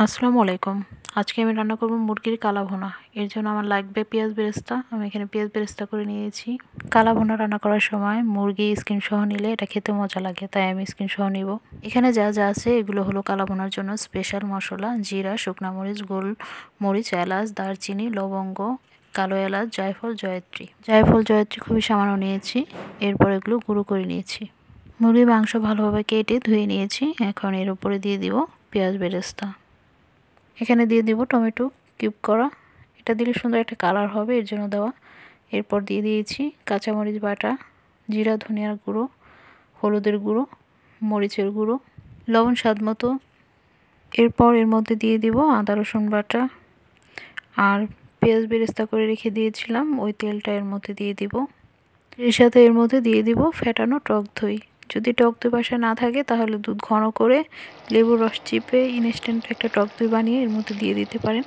আসসালামু আলাইকুম। আজকে আমি রান্না করব মুরগির কালা ভুনা। এর জন্য আমার লাগবে পেঁয়াজ বেরেস্তা। আমি এখানে পেঁয়াজ বেরেস্তা করে নিয়েছি। কালা ভুনা রান্না করার সময় মুরগি স্কিন সহ নিলে এটা খেতে মজা লাগে, তাই আমি স্কিন সহ নিব। এখানে যা যা আছে এগুলো হলো কালা ভুনার জন্য স্পেশাল মশলা: জিরা, শুকনা মরিচ, গোল মরিচ, এলাচ, দারচিনি, লবঙ্গ, কালো এলাচ, জায়ফল, জয়ত্রী। জায়ফল জয়ত্রী খুবই সামান্য নিয়েছি। এরপর এগুলো গুঁড়ো করে নিয়েছি। মুরগির মাংস ভালোভাবে কেটে ধুয়ে নিয়েছি। এখন এর উপরে দিয়ে দিব পেঁয়াজ বেরেস্তা। এখানে দিয়ে দিব টমেটো কিউব করা। এটা দিলে সুন্দর একটা কালার হবে, এর জন্য দেওয়া। এরপর দিয়ে দিয়েছি কাঁচামরিচ বাটা, জিরা ধনিয়ার গুঁড়ো, হলুদের গুঁড়ো, মরিচের গুঁড়ো, লবণ স্বাদ মতো। এরপর এর মধ্যে দিয়ে দিব আদা রসুন বাটা আর পেঁয়াজ বেরেস্তা করে রেখে দিয়েছিলাম ওই তেলটা এর মধ্যে দিয়ে দিব। এর সাথে এর মধ্যে দিয়ে দিব ফেটানো টক দই। যদি টক দই বাসায় না থাকে তাহলে দুধ ঘন করে লেবুর রস চিপে ইনস্ট্যান্ট একটা টক দই বানিয়ে এর মধ্যে দিয়ে দিতে পারেন।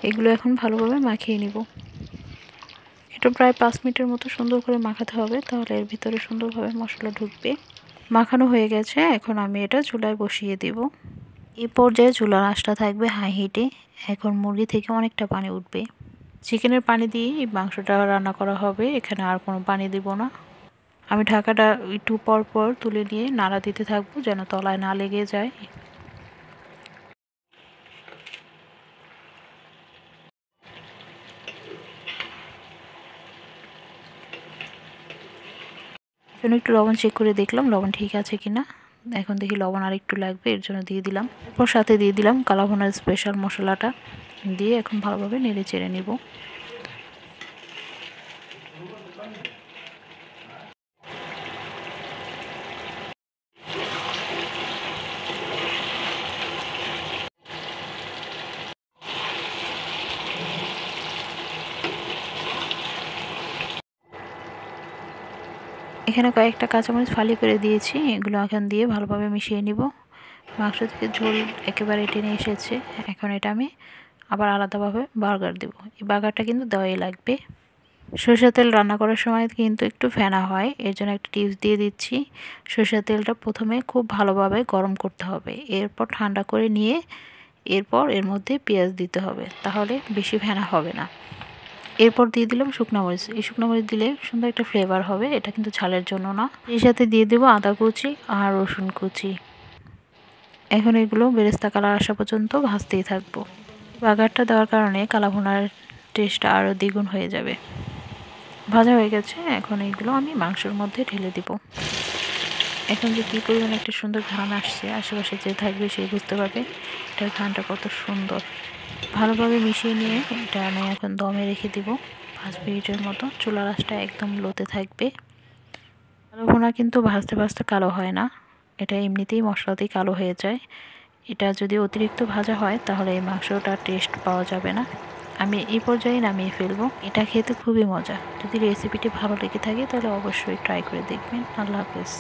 এগুলো এখন ভালোভাবে মাখিয়ে নিব। এটা প্রায় 5 মিনিটের মতো সুন্দর করে মাখাতে হবে, তাহলে এর ভিতরে সুন্দরভাবে মশলা ঢুকবে। মাখানো হয়ে গেছে, এখন আমি এটা চুলায় বসিয়ে দেব। এই পর্যায়ে চুলার আঁচটা থাকবে হাই হিটে। এখন মুরগি থেকে অনেকটা পানি উঠবে। চিকেনের পানি দিয়ে এই মাংসটা রান্না করা হবে, এখানে আর কোনো পানি দেব না। আমি ঢাকাটা একটু পর পর তুলে নিয়ে নাড়া দিতে থাকবো যেন তলায় না লেগে যায়। এখন একটু লবণ চেক করে দেখলাম লবণ ঠিক আছে কিনা। এখন দেখি লবণ আর একটু লাগবে, এর জন্য দিয়ে দিলাম। এরপর সাথে দিয়ে দিলাম কালা ভুনার স্পেশাল মশলাটা দিয়ে এখন ভালোভাবে নেড়ে চেড়ে নিব। এখানে কয়েকটা কাঁচামরিচ ফালি করে দিয়েছি, এগুলো এখন দিয়ে ভালোভাবে মিশিয়ে নিব। মাংস থেকে ঝোল একেবারে টেনে এসেছে। এখন এটা আমি আবার আলাদাভাবে বার্গার দেব। এই বার্গারটা কিন্তু দেওয়াই লাগবে। সরষের তেল রান্না করার সময় কিন্তু একটু ফেনা হয়, এর জন্য একটা টিপস দিয়ে দিচ্ছি। সরষের তেলটা প্রথমে খুব ভালোভাবে গরম করতে হবে, এরপর ঠান্ডা করে নিয়ে এরপর এর মধ্যে পেঁয়াজ দিতে হবে, তাহলে বেশি ফেনা হবে না। এরপর দিয়ে দিলাম শুকনো মরিচ। এই শুকনো মরিচ দিলে সুন্দর একটা ফ্লেভার হবে, এটা কিন্তু ঝালের জন্য না। এর সাথে দিয়ে দেবো আদা কুচি আর রসুন কুচি। এখন এগুলো বেরেস্তা কালার আসা পর্যন্ত ভাজতেই থাকবো। বাগারটা দেওয়ার কারণে কালা ভুনার টেস্টটা আরও দ্বিগুণ হয়ে যাবে। ভাজা হয়ে গেছে, এখন এইগুলো আমি মাংসের মধ্যে ঢেলে দিব। এখন যে কী পরিমাণ একটা সুন্দর ঘ্রাণ আসছে, আশেপাশে যে থাকবে সেই বুঝতে পারবে এটার ঘ্রাণটা কত সুন্দর। ভালোভাবে মিশিয়ে নিয়ে এটা আমি এখন দমে রেখে দিব 5 মিনিটের মতো। চুলার আঁচটা একদম লোতে থাকবে। কালো ভুনা কিন্তু ভাজতে ভাজতে কালো হয় না, এটা এমনিতেই মশলাতেই কালো হয়ে যায়। এটা যদি অতিরিক্ত ভাজা হয় তাহলে এই মাংসটার টেস্ট পাওয়া যাবে না। আমি এই পর্যায়ে নামিয়ে ফেলবো। এটা খেতে খুবই মজা। যদি রেসিপিটি ভালো লেগে থাকে তাহলে অবশ্যই ট্রাই করে দেখবেন। আল্লাহ হাফেজ।